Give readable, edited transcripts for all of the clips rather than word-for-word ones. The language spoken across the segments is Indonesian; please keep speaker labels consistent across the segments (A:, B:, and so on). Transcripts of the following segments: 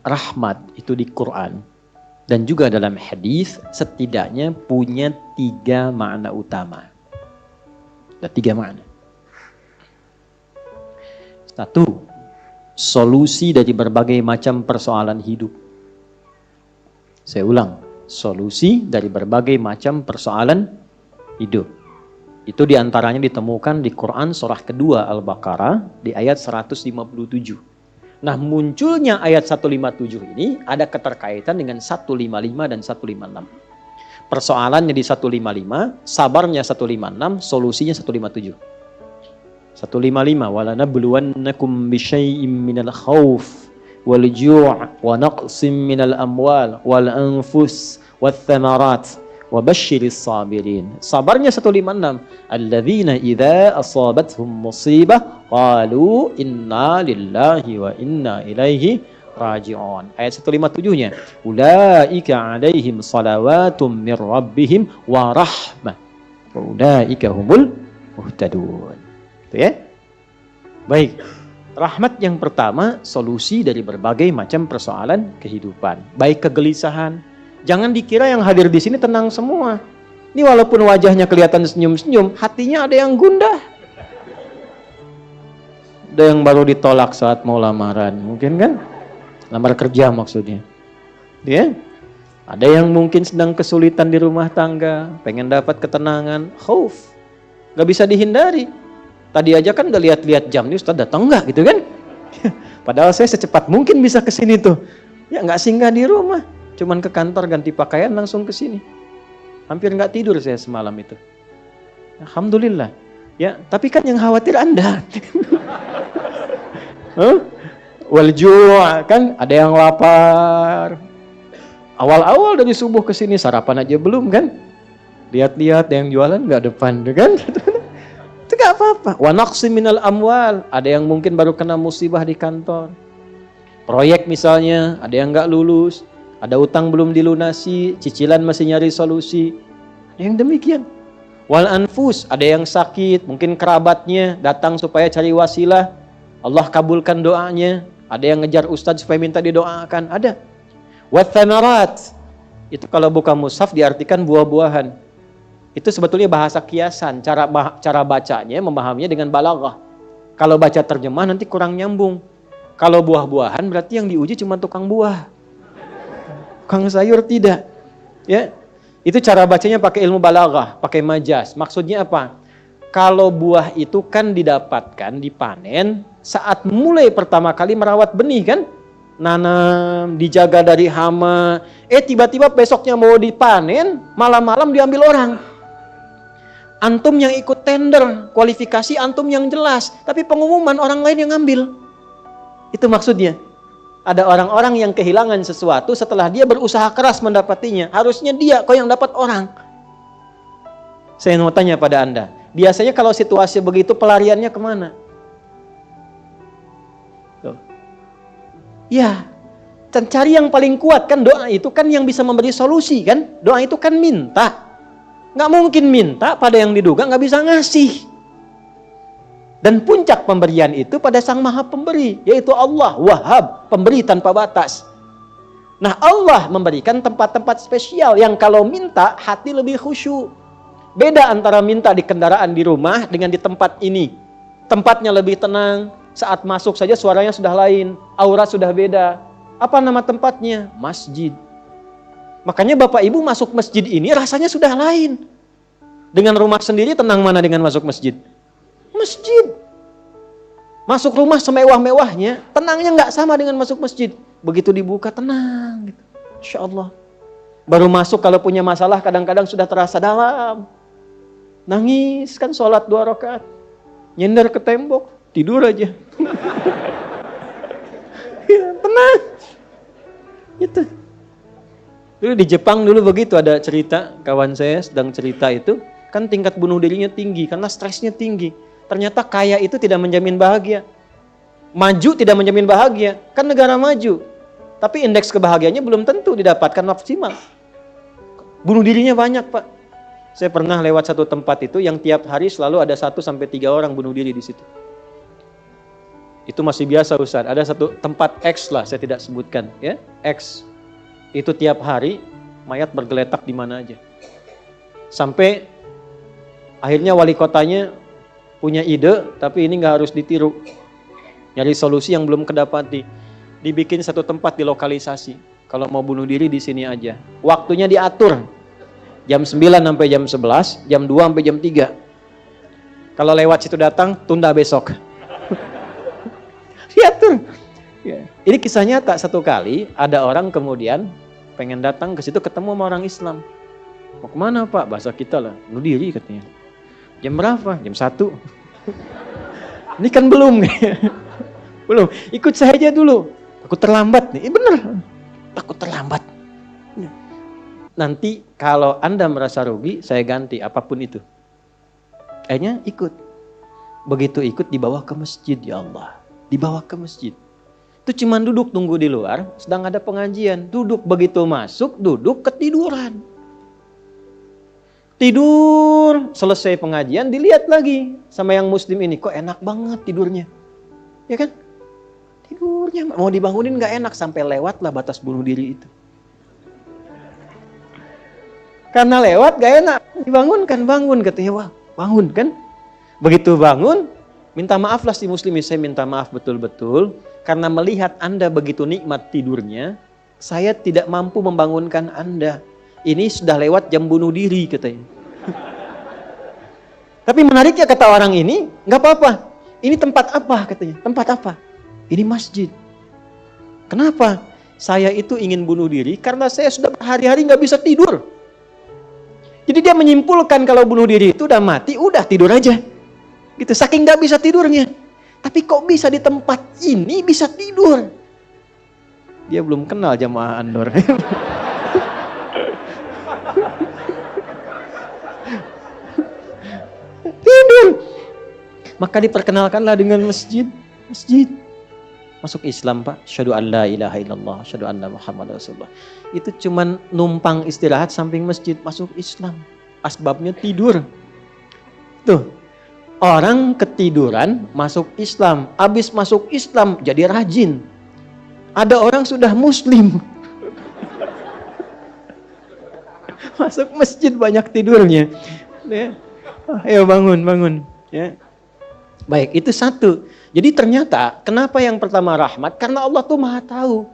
A: rahmat itu di Quran dan juga dalam hadis setidaknya punya 3 makna utama. Ada 3 makna. 1. Solusi dari berbagai macam persoalan hidup. Saya ulang, solusi dari berbagai macam persoalan hidup. Itu diantaranya ditemukan di Quran surah kedua Al-Baqarah di ayat 157. Nah, munculnya ayat 157 ini ada keterkaitan dengan 155 dan 156. Persoalannya di 155, sabarnya 156, solusinya 157. 155, walanabluwannakum bisyai'im minal khauf wal ju' wa naqsim minal amwal wal anfus wath thamarat wa basyiris sabirin. Sabarnya 156, alladzina idza asabathum musibah qalu inna lillahi wa inna ilaihi raji'un. Ayat 157-nya, ulaika alaihim salawatum mir rabbihim wa rahmah wa ulaika humul muhtadun. Itu ya. Baik. Rahmat yang pertama, solusi dari berbagai macam persoalan kehidupan, baik kegelisahan. Jangan dikira yang hadir di sini tenang semua. Ini walaupun wajahnya kelihatan senyum-senyum, hatinya ada yang gundah. Ada yang baru ditolak saat mau lamaran, mungkin kan? Lamar kerja maksudnya. Ya? Ada yang mungkin sedang kesulitan di rumah tangga, pengen dapat ketenangan, khauf. Gak bisa dihindari. Tadi aja kan gak lihat-lihat jam, nih Ustaz datang nggak gitu kan? Padahal saya secepat mungkin bisa ke sini tuh. Ya nggak singgah di rumah. Cuman ke kantor ganti pakaian langsung ke sini. Hampir nggak tidur saya semalam itu. Alhamdulillah. Ya, tapi kan yang khawatir Anda. Walju' kan ada yang lapar. Awal-awal dari subuh ke sini sarapan aja belum kan? Lihat-lihat yang jualan nggak depan kan? Itu nggak apa-apa. Wa naqsim minal amwal. Ada yang mungkin baru kena musibah di kantor. Proyek misalnya, ada yang nggak lulus. Ada utang belum dilunasi, cicilan masih nyari solusi. Ada yang demikian. Wal anfus, ada yang sakit, mungkin kerabatnya datang supaya cari wasilah. Allah kabulkan doanya. Ada yang ngejar ustadz supaya minta didoakan. Ada. Wat thamarat. Itu kalau buka mushaf diartikan buah-buahan. Itu sebetulnya bahasa kiasan. Cara bacanya, memahaminya dengan balaghah. Kalau baca terjemah nanti kurang nyambung. Kalau buah-buahan berarti yang diuji cuma tukang buah. Tukang sayur tidak. Ya. Itu cara bacanya pakai ilmu balaghah, pakai majaz. Maksudnya apa? Kalau buah itu kan didapatkan, dipanen saat mulai pertama kali merawat benih kan? Nanam, dijaga dari hama. Tiba-tiba besoknya mau dipanen, malam-malam diambil orang. Antum yang ikut tender, kualifikasi antum yang jelas. Tapi pengumuman orang lain yang ngambil. Itu maksudnya. Ada orang-orang yang kehilangan sesuatu setelah dia berusaha keras mendapatinya. Harusnya dia, kok yang dapat orang. Saya mau tanya pada Anda. Biasanya kalau situasi begitu pelariannya kemana? Tuh. Ya, dan cari yang paling kuat kan doa itu kan yang bisa memberi solusi kan. Doa itu kan minta. Nggak mungkin minta pada yang diduga nggak bisa ngasih. Dan puncak pemberian itu pada Sang Maha Pemberi, yaitu Allah, Wahhab, pemberi tanpa batas. Nah, Allah memberikan tempat-tempat spesial yang kalau minta hati lebih khusyuk. Beda antara minta di kendaraan di rumah dengan di tempat ini. Tempatnya lebih tenang, saat masuk saja suaranya sudah lain, aura sudah beda. Apa nama tempatnya? Masjid. Makanya Bapak Ibu masuk masjid ini rasanya sudah lain. Dengan rumah sendiri tenang mana dengan masuk masjid? Masjid. Masuk rumah semewah-mewahnya, tenangnya nggak sama dengan masuk masjid. Begitu dibuka tenang gitu. Insya Allah. Baru masuk kalau punya masalah kadang-kadang sudah terasa dalam. Nangis kan sholat 2 rakaat. Nyender ke tembok, tidur aja. Ya, tenang. Gitu. Dulu di Jepang dulu begitu, ada cerita, kawan saya sedang cerita itu, kan tingkat bunuh dirinya tinggi karena stresnya tinggi. Ternyata kaya itu tidak menjamin bahagia. Maju tidak menjamin bahagia. Kan negara maju. Tapi indeks kebahagiaannya belum tentu didapatkan maksimal. Bunuh dirinya banyak, Pak. Saya pernah lewat satu tempat itu yang tiap hari selalu ada 1 sampai 3 orang bunuh diri di situ. Itu masih biasa Ustaz. Ada satu tempat X lah, saya tidak sebutkan ya. X. Itu tiap hari mayat bergeletak di mana aja. Sampai akhirnya wali kotanya punya ide, tapi ini nggak harus ditiru. Nyari solusi yang belum kedapati. Dibikin satu tempat di lokalisasi. Kalau mau bunuh diri di sini aja. Waktunya diatur. Jam 9 sampai jam 11, jam 2 sampai jam 3. Kalau lewat situ datang, tunda besok. Diatur. Ya. Ini kisah nyata, satu kali ada orang kemudian pengen datang ke situ ketemu sama orang Islam. Mau kemana Pak? Bahasa kita lah, bunuh diri katanya. Jam berapa? Jam 1. Ini kan belum. Belum. Ikut saya aja dulu. Takut terlambat nih. Bener. Takut terlambat. Nanti kalau Anda merasa rugi, saya ganti apapun itu. Akhirnya ikut. Begitu ikut dibawa ke masjid, ya Allah. Dibawa ke masjid. Itu cuma duduk tunggu di luar, sedang ada pengajian. Duduk, begitu masuk, duduk ketiduran. Tidur, selesai pengajian, dilihat lagi sama yang muslim ini. Kok enak banget tidurnya. Ya kan? Tidurnya, mau dibangunin gak enak, sampai lewat lah batas bunuh diri itu. Karena lewat gak enak, dibangunkan, bangun katanya, wah bangun kan. Begitu bangun, minta maaf lah si muslim, saya minta maaf betul-betul. Karena melihat Anda begitu nikmat tidurnya, saya tidak mampu membangunkan Anda. Ini sudah lewat jam bunuh diri katanya. Tapi menariknya kata orang ini, gak apa-apa. Ini tempat apa katanya, tempat apa? Ini masjid. Kenapa? Saya itu ingin bunuh diri karena saya sudah berhari-hari gak bisa tidur. Jadi dia menyimpulkan kalau bunuh diri itu udah mati, udah tidur aja. Gitu, saking gak bisa tidurnya. Tapi kok bisa di tempat ini bisa tidur? Dia belum kenal jamaah Andor. Tidur. Maka diperkenalkanlah dengan masjid. Masjid. Masuk Islam Pak. Asyhadu an la ilaha illallah. Asyhadu anna Muhammad Rasulullah. Itu cuman numpang istirahat samping masjid, masuk Islam. Asbabnya tidur. Tuh, orang ketiduran masuk Islam. Habis masuk Islam jadi rajin. Ada orang sudah muslim. Masuk masjid banyak tidurnya. Ya. Ayo bangun. Ya. Baik, itu satu. Jadi ternyata kenapa yang pertama rahmat? Karena Allah tuh maha tahu.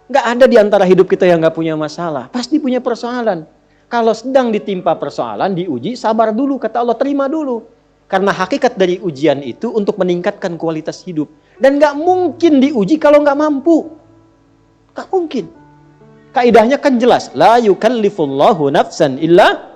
A: Nggak ada di antara hidup kita yang nggak punya masalah. Pasti punya persoalan. Kalau sedang ditimpa persoalan, diuji, sabar dulu. Kata Allah, terima dulu. Karena hakikat dari ujian itu untuk meningkatkan kualitas hidup. Dan nggak mungkin diuji kalau nggak mampu. Nggak mungkin. Kaidahnya kan jelas. La yukallifullahu nafsan illa.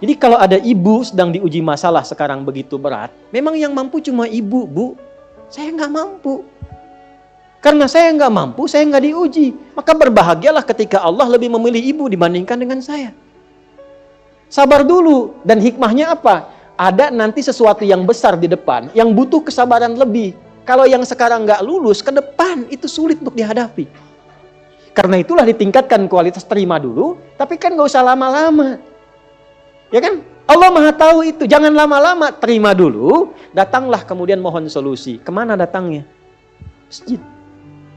A: Jadi kalau ada ibu sedang diuji masalah sekarang begitu berat. Memang yang mampu cuma ibu, Bu. Saya nggak mampu. Karena saya nggak mampu, saya nggak diuji. Maka berbahagialah ketika Allah lebih memilih ibu dibandingkan dengan saya. Sabar dulu. Dan hikmahnya apa? Ada nanti sesuatu yang besar di depan, yang butuh kesabaran lebih. Kalau yang sekarang nggak lulus, ke depan itu sulit untuk dihadapi. Karena itulah ditingkatkan kualitas, terima dulu, tapi kan nggak usah lama-lama. Ya kan? Allah maha tahu itu. Jangan lama-lama, terima dulu, datanglah kemudian mohon solusi. Kemana datangnya? Masjid.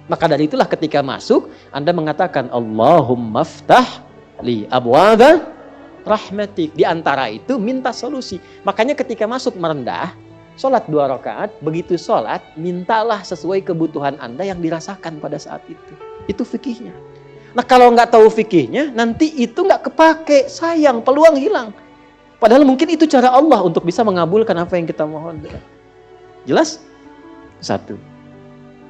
A: Maka dari itulah ketika masuk, Anda mengatakan, Allahumma ftah li abwaba rahmatik. Di antara itu minta solusi. Makanya ketika masuk merendah, sholat 2 rakaat, begitu sholat, mintalah sesuai kebutuhan Anda yang dirasakan pada saat itu. Itu fikihnya. Nah kalau nggak tahu fikihnya, nanti itu nggak kepake, sayang, peluang hilang. Padahal mungkin itu cara Allah untuk bisa mengabulkan apa yang kita mohon. Jelas? 1.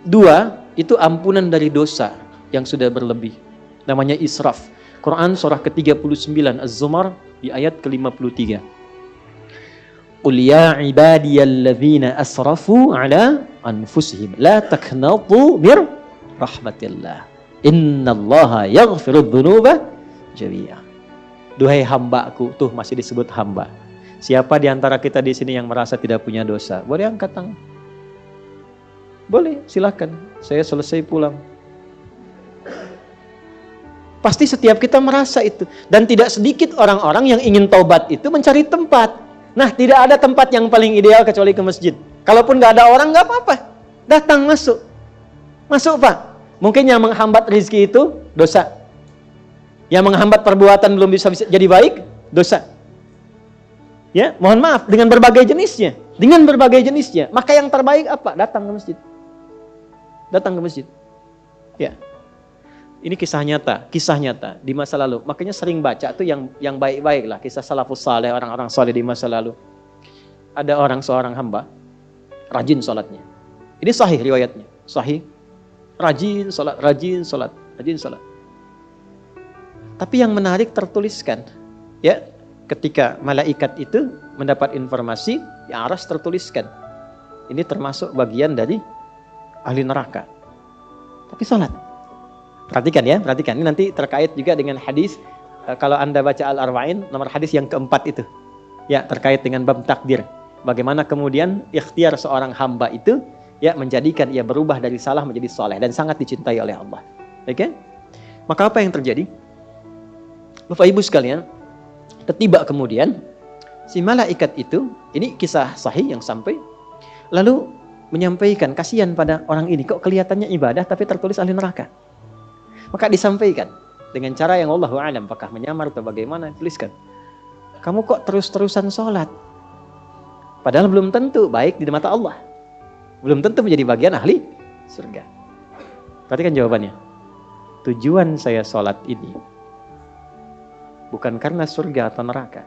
A: 2, itu ampunan dari dosa yang sudah berlebih. Namanya israf. Quran surah ke-39 Az-Zumar di ayat ke-53. Qul ya ibadiyalladzina asrafu ala anfusihim la taqnatu mir rahmatillah. Innallaha yaghfirudz dzunuba jami'a. Duhai hambaku, tuh masih disebut hamba. Siapa di antara kita di sini yang merasa tidak punya dosa? Boleh angkat tangan. Boleh, silakan. Saya selesai pulang. Pasti setiap kita merasa itu. Dan tidak sedikit orang-orang yang ingin taubat itu mencari tempat. Nah, tidak ada tempat yang paling ideal kecuali ke masjid. Kalaupun nggak ada orang, nggak apa-apa. Datang masuk. Masuk Pak. Mungkin yang menghambat rezeki itu dosa. Yang menghambat perbuatan belum bisa jadi baik, dosa. Ya, mohon maaf dengan berbagai jenisnya. Dengan berbagai jenisnya. Maka yang terbaik apa? Datang ke masjid. Datang ke masjid. Ya. Ini kisah nyata di masa lalu. Makanya sering baca tuh yang baik-baik lah, kisah salafus saleh, orang-orang saleh di masa lalu. Ada seorang hamba rajin salatnya. Ini sahih riwayatnya, sahih. Rajin salat. Tapi yang menarik tertuliskan, ya, ketika malaikat itu mendapat informasi, di aras tertuliskan. Ini termasuk bagian dari ahli neraka. Tapi salat. Perhatikan. Ini nanti terkait juga dengan hadis, kalau Anda baca Al-Arba'in, nomor hadis yang keempat itu. Ya, terkait dengan bab takdir. Bagaimana kemudian ikhtiar seorang hamba itu, ya, menjadikan ia berubah dari salah menjadi soleh. Dan sangat dicintai oleh Allah. Oke? Maka apa yang terjadi? Bapak Ibu sekalian, tiba kemudian, si malaikat itu, ini kisah sahih yang sampai, lalu menyampaikan, kasihan pada orang ini, kok kelihatannya ibadah tapi tertulis ahli neraka. Maka disampaikan dengan cara yang Allahu a'lam, apakah menyamar atau bagaimana, tuliskan. Kamu kok terus-terusan sholat? Padahal belum tentu baik di mata Allah. Belum tentu menjadi bagian ahli surga. Perhatikan jawabannya. Tujuan saya sholat ini bukan karena surga atau neraka.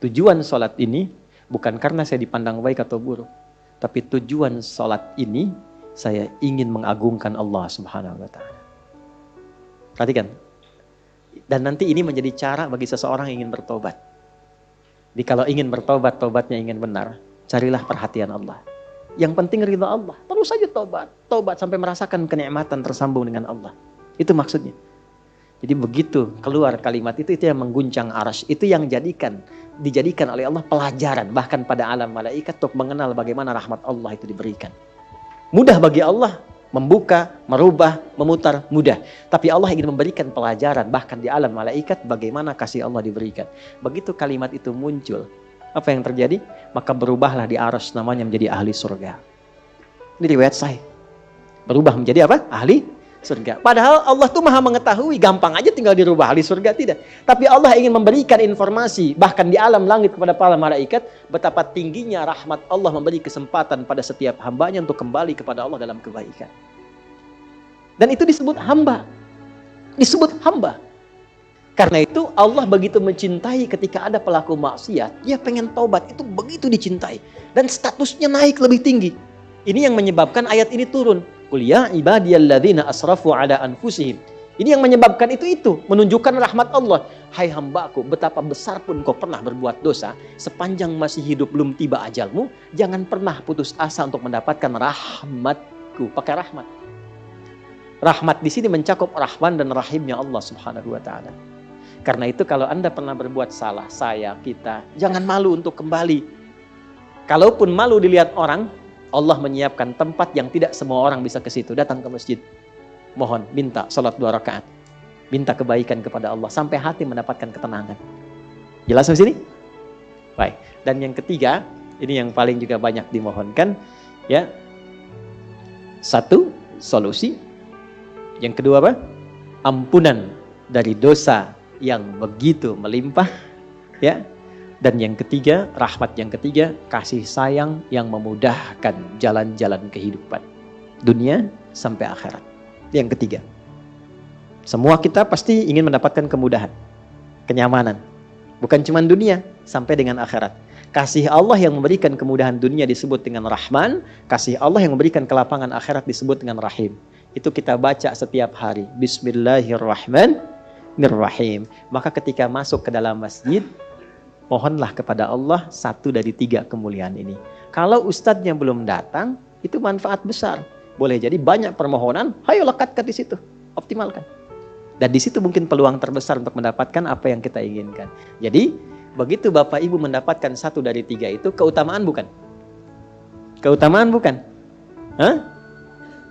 A: Tujuan sholat ini bukan karena saya dipandang baik atau buruk. Tapi tujuan sholat ini, saya ingin mengagungkan Allah Subhanahu wa ta'ala. Perhatikan. Dan nanti ini menjadi cara bagi seseorang yang ingin bertobat. Jadi kalau ingin bertobat, tobatnya ingin benar, carilah perhatian Allah. Yang penting ridha Allah. Terus saja tobat sampai merasakan kenikmatan tersambung dengan Allah. Itu maksudnya. Jadi begitu keluar kalimat itu yang mengguncang arsy, itu yang dijadikan oleh Allah pelajaran bahkan pada alam malaikat untuk mengenal bagaimana rahmat Allah itu diberikan. Mudah bagi Allah membuka, merubah, memutar, mudah. Tapi Allah ingin memberikan pelajaran bahkan di alam malaikat bagaimana kasih Allah diberikan. Begitu kalimat itu muncul, apa yang terjadi? Maka berubahlah di arsy namanya menjadi ahli surga. Ini riwayat sahih. Berubah menjadi apa? Ahli surga. Padahal Allah tuh maha mengetahui, gampang aja tinggal dirubah ahli surga, tidak. Tapi Allah ingin memberikan informasi bahkan di alam langit kepada para malaikat betapa tingginya rahmat Allah memberi kesempatan pada setiap hambanya untuk kembali kepada Allah dalam kebaikan. Dan itu disebut hamba. Disebut hamba. Karena itu Allah begitu mencintai ketika ada pelaku maksiat, dia pengen taubat, itu begitu dicintai. Dan statusnya naik lebih tinggi. Ini yang menyebabkan ayat ini turun. Qul ya ibadiyalladzina asrafu ala anfusihim. Ini yang menyebabkan itu menunjukkan rahmat Allah. Hai hambaku, betapa besar pun kau pernah berbuat dosa, sepanjang masih hidup belum tiba ajalmu, jangan pernah putus asa untuk mendapatkan rahmatku. Pakai rahmat. Rahmat di sini mencakup Rahman dan Rahimnya Allah Subhanahu wa taala. Karena itu kalau Anda pernah berbuat salah, kita, jangan malu untuk kembali. Kalaupun malu dilihat orang, Allah menyiapkan tempat yang tidak semua orang bisa ke situ. Datang ke masjid. Mohon, minta salat 2 rakaat. Minta kebaikan kepada Allah sampai hati mendapatkan ketenangan. Jelas di sini? Baik. Dan yang ketiga, ini yang paling juga banyak dimohonkan, ya. 1, solusi. Yang kedua apa? Ampunan dari dosa yang begitu melimpah, ya. Dan yang ketiga, rahmat yang ketiga, kasih sayang yang memudahkan jalan-jalan kehidupan dunia sampai akhirat. Yang ketiga, semua kita pasti ingin mendapatkan kemudahan, kenyamanan, bukan cuma dunia, sampai dengan akhirat. Kasih Allah yang memberikan kemudahan dunia disebut dengan Rahman, kasih Allah yang memberikan kelapangan akhirat disebut dengan Rahim. Itu kita baca setiap hari. Bismillahirrahmanirrahim. Maka ketika masuk ke dalam masjid, mohonlah kepada Allah 1 dari 3 kemuliaan ini. Kalau ustadznya belum datang, itu manfaat besar. Boleh jadi banyak permohonan, ayo lekatkan di situ, optimalkan. Dan di situ mungkin peluang terbesar untuk mendapatkan apa yang kita inginkan. Jadi, begitu Bapak Ibu mendapatkan 1 dari 3 itu, keutamaan bukan? Keutamaan bukan? Hah?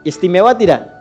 A: Istimewa tidak?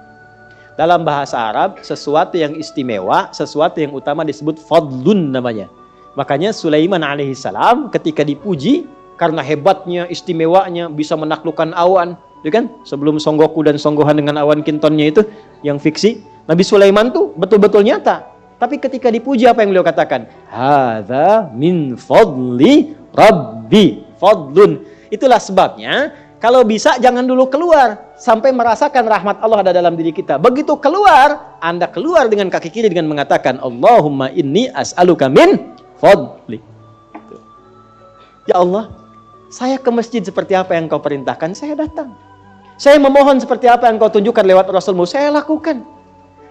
A: Dalam bahasa Arab, sesuatu yang istimewa, sesuatu yang utama disebut fadlun namanya. Makanya Sulaiman alaihissalam ketika dipuji karena hebatnya, istimewanya, bisa menaklukkan awan, Ya kan? Sebelum Songgoku dan Songgohan dengan awan kintonnya itu yang fiksi, Nabi Sulaiman tuh betul-betul nyata. Tapi ketika dipuji apa yang beliau katakan? Hadza min fadli rabbi fadlun. Itulah sebabnya kalau bisa jangan dulu keluar sampai merasakan rahmat Allah ada dalam diri kita. Begitu keluar, Anda keluar dengan kaki kiri dengan mengatakan Allahumma inni as'aluka min fadli. Ya Allah, saya ke masjid seperti apa yang Engkau perintahkan, saya datang. Saya memohon seperti apa yang Engkau tunjukkan lewat Rasulmu, saya lakukan.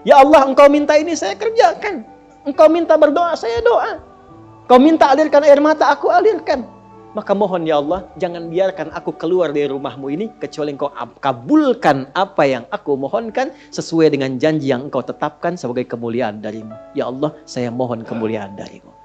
A: Ya Allah, Engkau minta ini, saya kerjakan. Engkau minta berdoa, saya doa. Engkau minta alirkan air mata, aku alirkan. Maka mohon ya Allah, jangan biarkan aku keluar dari rumahmu ini, kecuali Engkau kabulkan apa yang aku mohonkan, sesuai dengan janji yang Engkau tetapkan sebagai kemuliaan darimu. Ya Allah, saya mohon kemuliaan darimu.